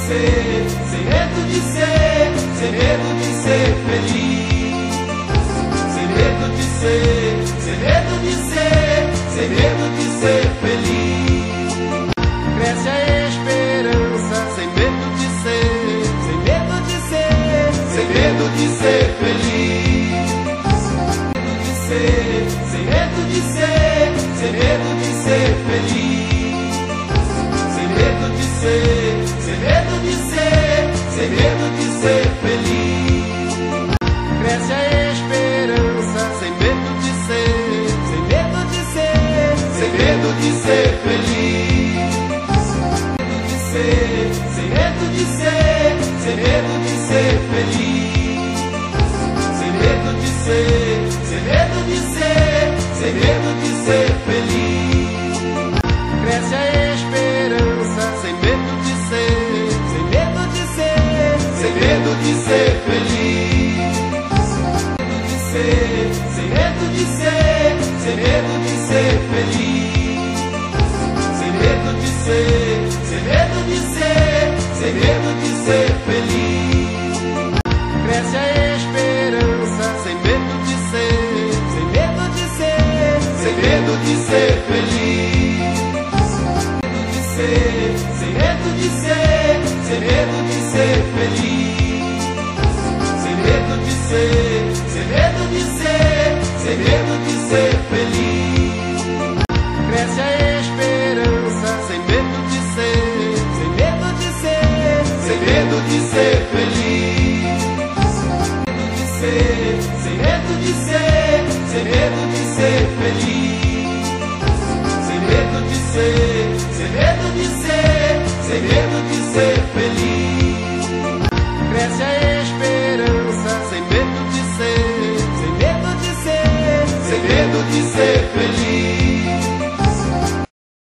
ser, sem medo de ser, sem medo de ser feliz. Sem medo de ser, sem medo de ser, sem medo de ser feliz. Cresce a esperança, sem medo de ser, sem medo de ser, sem medo de ser feliz. Sem medo de ser, sem medo de ser feliz. Sem medo de ser, sem medo de ser, sem medo de ser feliz. Cresce a esperança, sem medo de ser, sem medo de ser, sem medo de ser feliz. Sem medo de ser, sem medo de ser feliz. Sem medo de ser, sem medo de ser, sem medo de ser feliz.